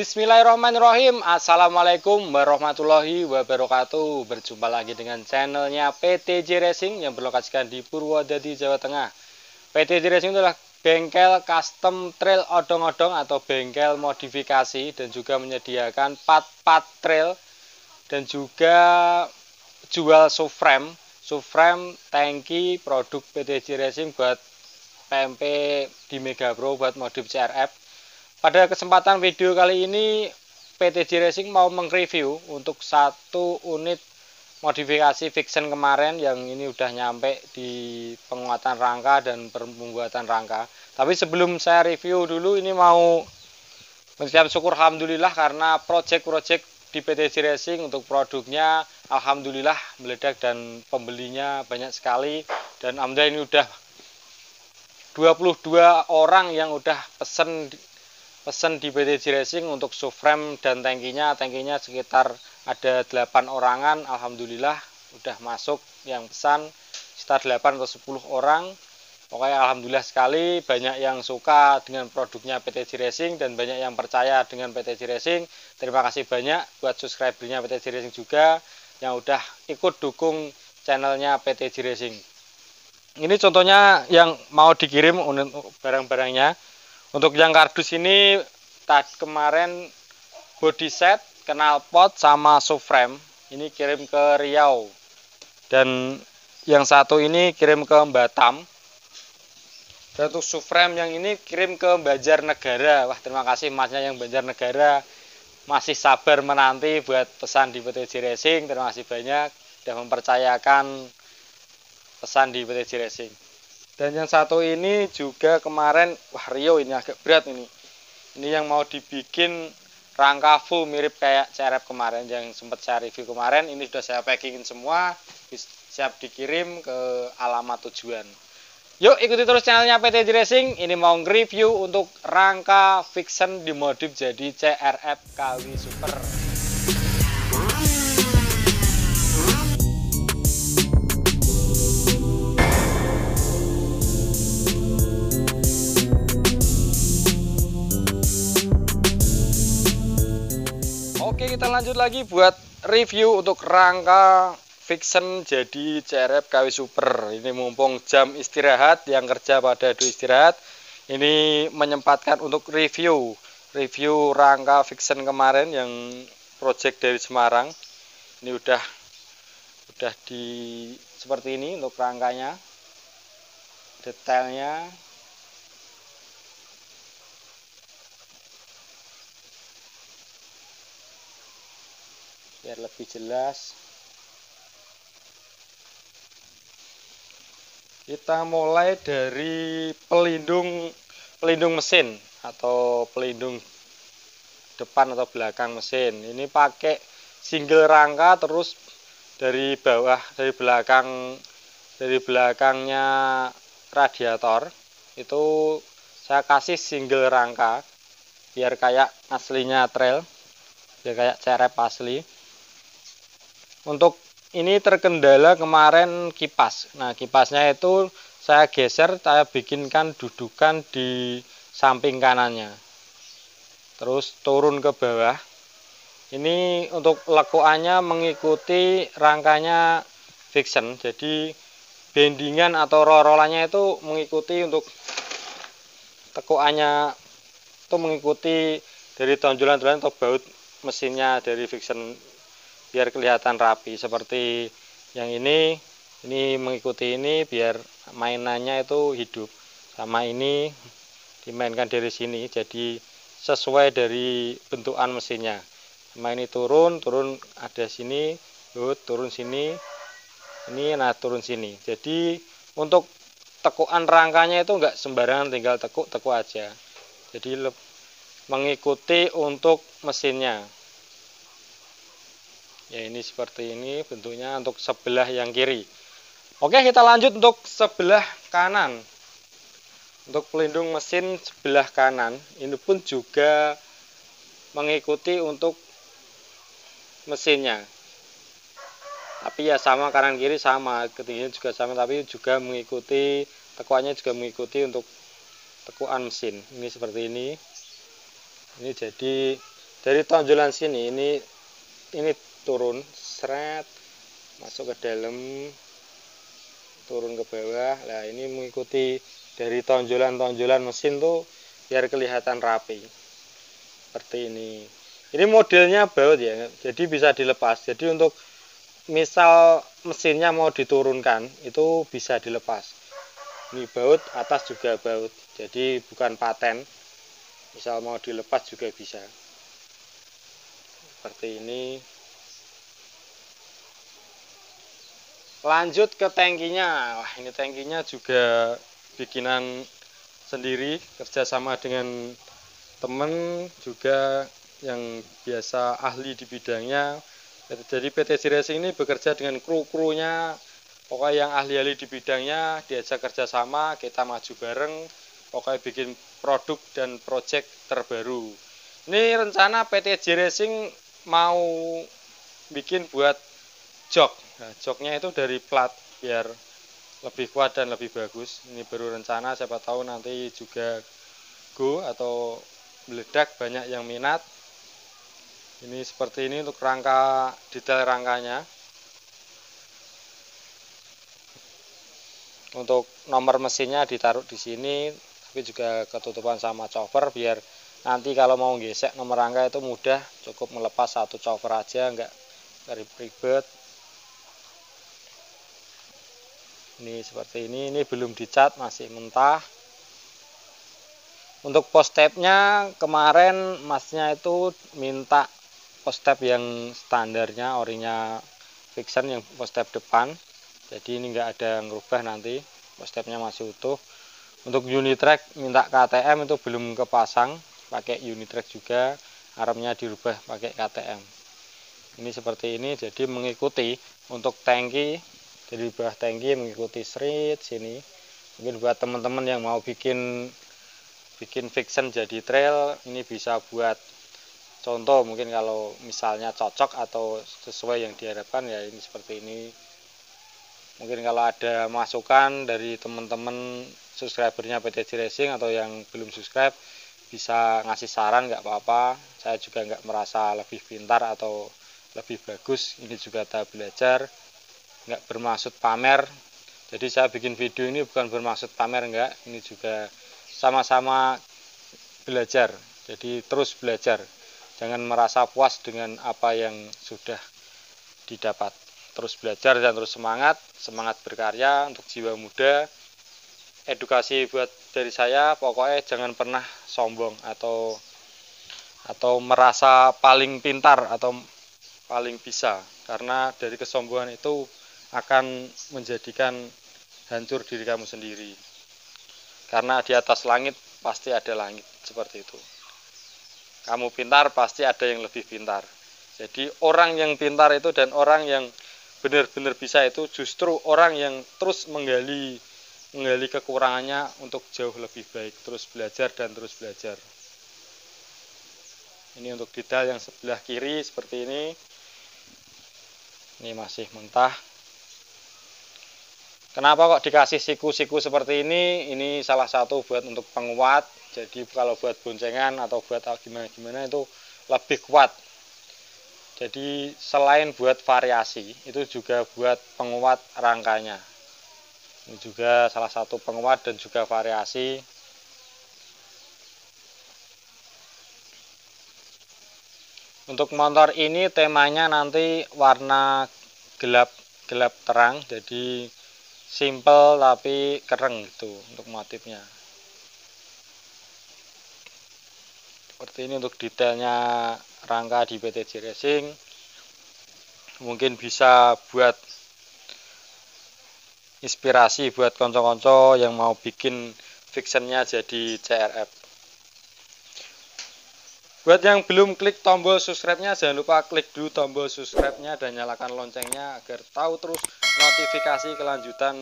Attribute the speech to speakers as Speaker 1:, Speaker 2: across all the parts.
Speaker 1: Bismillahirrahmanirrahim. Assalamualaikum warahmatullahi wabarakatuh. Berjumpa lagi dengan channelnya PTJ Racing yang berlokasikan di Purwodadi, Jawa Tengah. PTJ Racing adalah bengkel custom trail odong-odong atau bengkel modifikasi dan juga menyediakan part-part trail dan juga jual subframe tangki produk PTJ Racing buat PMP di Mega Pro buat modif CRF. Pada kesempatan video kali ini PTJ Racing mau mereview untuk satu unit modifikasi Vixen kemarin yang ini udah nyampe di penguatan rangka dan pembuatan rangka. Tapi sebelum saya review dulu, ini mau mengucapkan syukur alhamdulillah karena project di PTJ Racing untuk produknya alhamdulillah meledak dan pembelinya banyak sekali, dan alhamdulillah ini udah 22 orang yang udah pesen di PTJ Racing untuk subframe dan tangkinya sekitar ada 8 orangan. Alhamdulillah udah masuk yang pesan sekitar 8 atau 10 orang. Pokoknya alhamdulillah sekali, banyak yang suka dengan produknya PTJ Racing dan banyak yang percaya dengan PTJ Racing. Terima kasih banyak buat subscribernya PTJ Racing juga yang udah ikut dukung channelnya PTJ Racing. Ini contohnya yang mau dikirim barang-barangnya. Untuk yang kardus ini kemarin body set, knalpot sama subframe ini kirim ke Riau, dan yang satu ini kirim ke Batam. Dan untuk subframe yang ini kirim ke Banjarnegara. Wah, terima kasih masnya yang Banjarnegara masih sabar menanti buat pesan di PTJ Racing. Terima kasih banyak sudah mempercayakan pesan di PTJ Racing. Dan yang satu ini juga kemarin, wah Rio ini agak berat ini. Ini yang mau dibikin rangka full mirip kayak CRF kemarin yang sempat saya review kemarin. Ini sudah saya packingin semua, siap dikirim ke alamat tujuan. Yuk ikuti terus channelnya PTJ Racing. Ini mau nge-review untuk rangka Vixen dimodif jadi CRF KW Super. Oke, kita lanjut lagi buat review untuk rangka Vixen jadi CRF KW Super. Ini mumpung jam istirahat, yang kerja pada do istirahat. Ini menyempatkan untuk review rangka Vixen kemarin yang project dari Semarang. Ini udah di seperti ini untuk rangkanya, detailnya. Biar lebih jelas, kita mulai dari pelindung mesin atau pelindung depan atau belakang mesin. Ini pakai single rangka, terus dari belakangnya radiator itu saya kasih single rangka biar kayak aslinya trail, biar kayak CRF asli. Untuk ini terkendala kemarin kipas. Nah, kipasnya itu saya geser, saya bikinkan dudukan di samping kanannya. Terus turun ke bawah. Ini untuk lekuannya mengikuti rangkanya Vixen. Jadi bendingan atau rolannya itu mengikuti untuk tekuannya itu mengikuti dari tonjolan-tonjolan atau baut mesinnya dari Vixen, biar kelihatan rapi. Seperti yang ini mengikuti ini biar mainannya itu hidup, sama ini dimainkan dari sini jadi sesuai dari bentukan mesinnya. Sama ini turun ada sini, turun sini, ini nah turun sini. Jadi untuk tekukan rangkanya itu enggak sembarangan tinggal tekuk aja, jadi mengikuti untuk mesinnya. Ya, ini seperti ini bentuknya untuk sebelah yang kiri. Oke, kita lanjut untuk sebelah kanan. Untuk pelindung mesin sebelah kanan ini pun juga mengikuti untuk mesinnya. Tapi ya sama, kanan kiri sama, ketinggian juga sama, tapi juga mengikuti tekuannya juga mengikuti untuk tekuan mesin. Ini seperti ini. Ini jadi dari tonjolan sini ini turun seret masuk ke dalam, turun ke bawah. Nah ini mengikuti dari tonjolan-tonjolan mesin tuh biar kelihatan rapi seperti ini modelnya baut ya, jadi bisa dilepas. Jadi untuk misal mesinnya mau diturunkan itu bisa dilepas. Ini baut, atas juga baut, jadi bukan paten, misal mau dilepas juga bisa seperti ini. Lanjut ke tangkinya. Wah, ini tangkinya juga bikinan sendiri, kerjasama dengan temen juga yang biasa ahli di bidangnya. Jadi PT Racing ini bekerja dengan kru-krunya, pokoknya yang ahli-ahli di bidangnya, diajak kerjasama, kita maju bareng, pokoknya bikin produk dan project terbaru. Ini rencana PT Racing mau bikin buat jok. Nah, joknya itu dari plat biar lebih kuat dan lebih bagus. Ini baru rencana, siapa tahu nanti juga go atau meledak, banyak yang minat. Ini seperti ini untuk rangka, detail rangkanya. Untuk nomor mesinnya ditaruh di sini, tapi juga ketutupan sama cover biar nanti kalau mau gesek nomor rangka itu mudah, cukup melepas satu cover aja, nggak ribet. Ini seperti ini belum dicat, masih mentah. Untuk post tab-nya kemarin masnya itu minta post tab yang standarnya, orinya Vixen yang post tab depan. Jadi ini nggak ada ngerubah, nanti post tab-nya masih utuh. Untuk unit track minta KTM, itu belum kepasang, pakai unit track juga, armnya dirubah pakai KTM. Ini seperti ini, jadi mengikuti untuk tangki, dari bawah tangki mengikuti street sini. Mungkin buat teman-teman yang mau bikin Vixen jadi trail, ini bisa buat contoh. Mungkin kalau misalnya cocok atau sesuai yang diharapkan, ya ini seperti ini. Mungkin kalau ada masukan dari teman-teman subscribernya PT Racing atau yang belum subscribe, bisa ngasih saran, nggak apa-apa. Saya juga nggak merasa lebih pintar atau lebih bagus, ini juga tahap belajar, nggak bermaksud pamer. Jadi saya bikin video ini bukan bermaksud pamer, enggak, ini juga sama-sama belajar. Jadi terus belajar, jangan merasa puas dengan apa yang sudah didapat. Terus belajar dan terus semangat berkarya untuk jiwa muda. Edukasi buat dari saya, pokoknya jangan pernah sombong atau merasa paling pintar atau paling bisa, karena dari kesombongan itu akan menjadikan hancur diri kamu sendiri. Karena di atas langit pasti ada langit, seperti itu. Kamu pintar, pasti ada yang lebih pintar. Jadi orang yang pintar itu dan orang yang benar-benar bisa itu justru orang yang terus menggali kekurangannya untuk jauh lebih baik, terus belajar dan terus belajar. Ini untuk detail yang sebelah kiri seperti ini. Ini masih mentah. Kenapa kok dikasih siku-siku seperti ini? Ini salah satu buat untuk penguat. Jadi kalau buat boncengan atau buat gimana-gimana itu lebih kuat. Jadi selain buat variasi, itu juga buat penguat rangkanya. Ini juga salah satu penguat dan juga variasi. Untuk motor ini temanya nanti warna gelap terang, jadi simple tapi keren gitu untuk motifnya. Seperti ini untuk detailnya rangka di PT Racing. Mungkin bisa buat inspirasi buat konco-konco yang mau bikin Vixennya jadi CRF. Buat yang belum klik tombol subscribe-nya, jangan lupa klik dulu tombol subscribe-nya dan nyalakan loncengnya agar tahu terus notifikasi kelanjutan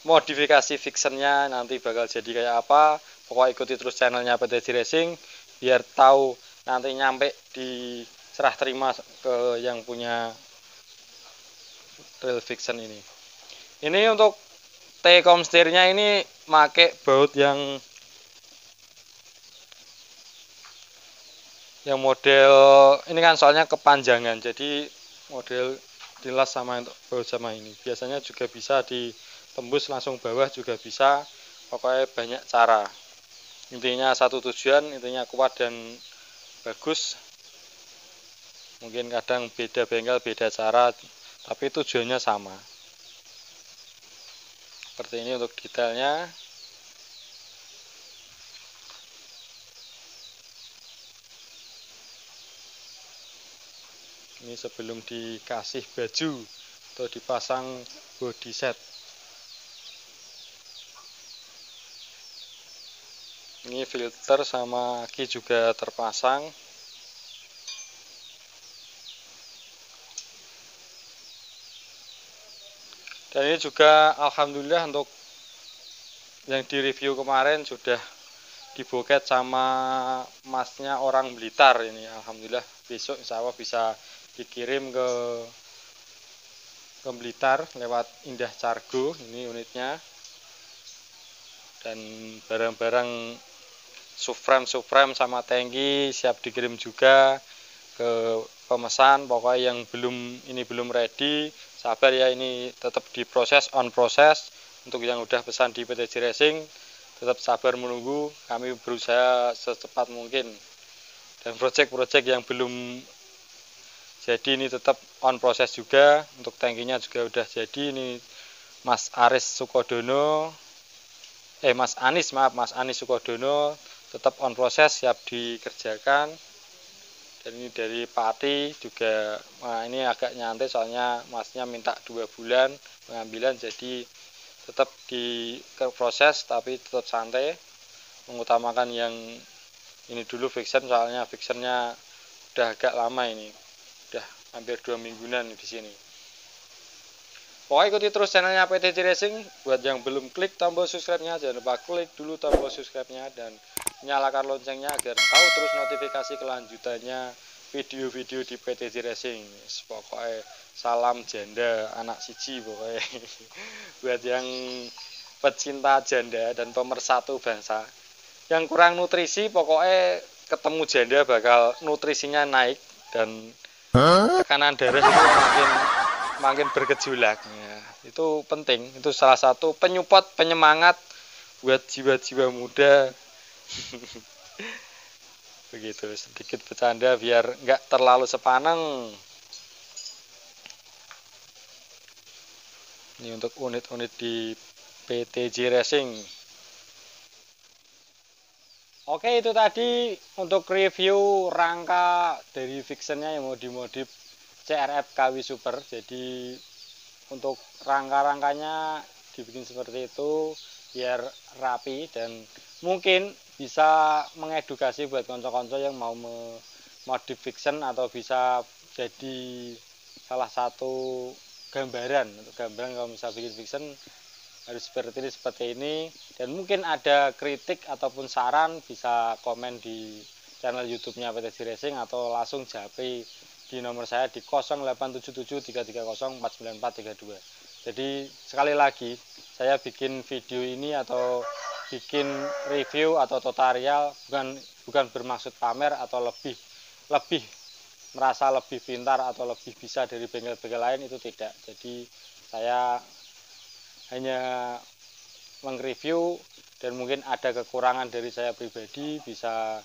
Speaker 1: modifikasi Vixennya nanti bakal jadi kayak apa. Pokoknya ikuti terus channelnya PT Racing biar tahu nanti nyampe di serah terima ke yang punya trail Vixen ini. Ini untuk T-com setirnya ini make baut yang Yang model ini kan soalnya kepanjangan, jadi model dilas sama untuk baut sama ini biasanya juga bisa ditembus langsung bawah juga bisa, pokoknya banyak cara. Intinya satu tujuan, intinya kuat dan bagus. Mungkin kadang beda bengkel beda cara, tapi tujuannya sama. Seperti ini untuk detailnya. Ini sebelum dikasih baju atau dipasang body set. Ini filter sama aki juga terpasang. Dan ini juga alhamdulillah untuk yang di review kemarin sudah diboket sama masnya orang Blitar ini. Alhamdulillah besok insya Allah bisa dikirim ke Blitar lewat Indah Cargo ini unitnya. Dan barang-barang subframe sama tangki siap dikirim juga ke pemesan. Pokoknya yang belum ready sabar ya, ini tetap diproses, on proses. Untuk yang udah pesan di PTJ Racing tetap sabar menunggu, kami berusaha secepat mungkin. Dan project-project yang belum jadi ini tetap on proses juga. Untuk tangkinya juga udah jadi, ini Mas Aris Sukodono Mas Anis Sukodono tetap on proses, siap dikerjakan. Dan ini dari Pati juga, nah ini agak nyantai soalnya masnya minta 2 bulan pengambilan, jadi tetap di proses tapi tetap santai, mengutamakan yang ini dulu fiction, soalnya fictionnya udah agak lama ini, udah hampir 2 mingguan di sini. Pokoknya ikuti terus channelnya PTJ Racing. Buat yang belum klik tombol subscribe-nya, jangan lupa klik dulu tombol subscribe-nya dan nyalakan loncengnya agar tahu terus notifikasi kelanjutannya video-video di PTJ Racing. Pokoknya salam janda anak siji pokoknya. Buat yang pecinta janda dan pemersatu bangsa, yang kurang nutrisi pokoknya ketemu janda bakal nutrisinya naik dan tekanan darah itu makin bergejolak ya. Itu penting, itu salah satu penyupport, penyemangat buat jiwa-jiwa muda. Begitu, sedikit bercanda biar nggak terlalu sepaneng. Ini untuk unit-unit di PTJ Racing. Oke, itu tadi untuk review rangka dari fictionnya yang mau dimodif CRF KW Super. Jadi untuk rangka-rangkanya dibikin seperti itu biar rapi dan mungkin bisa mengedukasi buat konco-konco yang mau modif fiction, atau bisa jadi salah satu gambaran untuk gambaran kalau misalnya bikin fiction harus seperti ini. Dan mungkin ada kritik ataupun saran bisa komen di channel YouTube-nya PTJ Racing atau langsung japri di nomor saya di 087733049432. Jadi sekali lagi saya bikin video ini atau bikin review atau tutorial bukan bermaksud pamer atau lebih merasa lebih pintar atau lebih bisa dari bengkel-bengkel lain, itu tidak. Jadi saya hanya meng-review dan mungkin ada kekurangan dari saya pribadi bisa,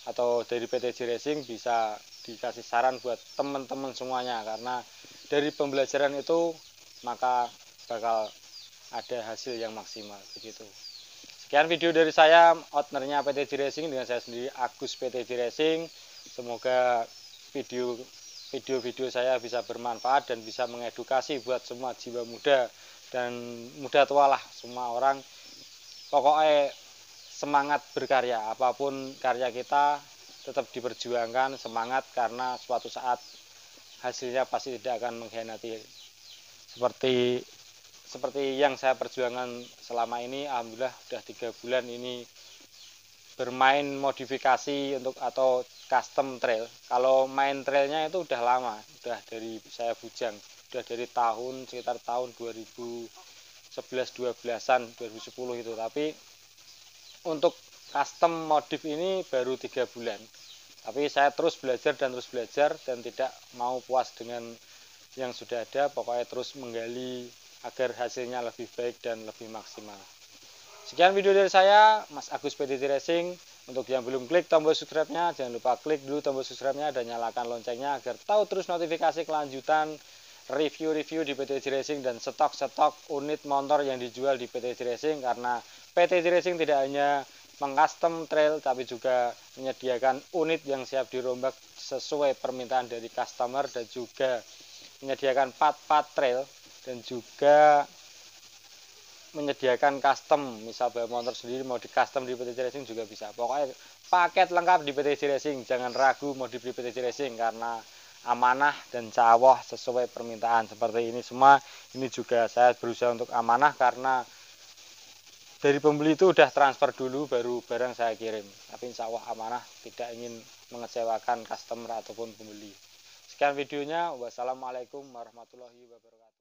Speaker 1: atau dari PTJ Racing bisa dikasih saran buat teman-teman semuanya, karena dari pembelajaran itu maka bakal ada hasil yang maksimal begitu. Sekian video dari saya, ownernya PTJ Racing, dengan saya sendiri Agus PTJ Racing. Semoga video-video saya bisa bermanfaat dan bisa mengedukasi buat semua jiwa muda dan muda tua lah, semua orang. Pokoknya semangat berkarya, apapun karya kita tetap diperjuangkan, semangat, karena suatu saat hasilnya pasti tidak akan mengkhianati. Seperti yang saya perjuangkan selama ini. Alhamdulillah udah 3 bulan ini bermain modifikasi untuk atau custom trail. Kalau main trailnya itu udah lama, udah dari saya bujang, udah dari sekitar tahun 2011-12an, 2010 itu. Tapi untuk custom modif ini baru 3 bulan. Tapi saya terus belajar dan tidak mau puas dengan yang sudah ada, pokoknya terus menggali agar hasilnya lebih baik dan lebih maksimal. Sekian video dari saya, Mas Agus PTT Racing. Untuk yang belum klik tombol subscribe-nya, jangan lupa klik dulu tombol subscribe-nya dan nyalakan loncengnya agar tahu terus notifikasi kelanjutan review-review di PTT Racing dan stok-stok unit motor yang dijual di PTT Racing, karena PTT Racing tidak hanya mengcustom trail tapi juga menyediakan unit yang siap dirombak sesuai permintaan dari customer, dan juga menyediakan part-part trail dan juga menyediakan custom. Misal bawa motor sendiri mau di custom di PTC Racing juga bisa. Pokoknya paket lengkap di PTC Racing. Jangan ragu mau di PTC Racing karena amanah dan cawah sesuai permintaan seperti ini semua. Ini juga saya berusaha untuk amanah karena dari pembeli itu udah transfer dulu baru barang saya kirim. Tapi insya Allah amanah, tidak ingin mengecewakan customer ataupun pembeli. Sekian videonya. Wassalamualaikum warahmatullahi wabarakatuh.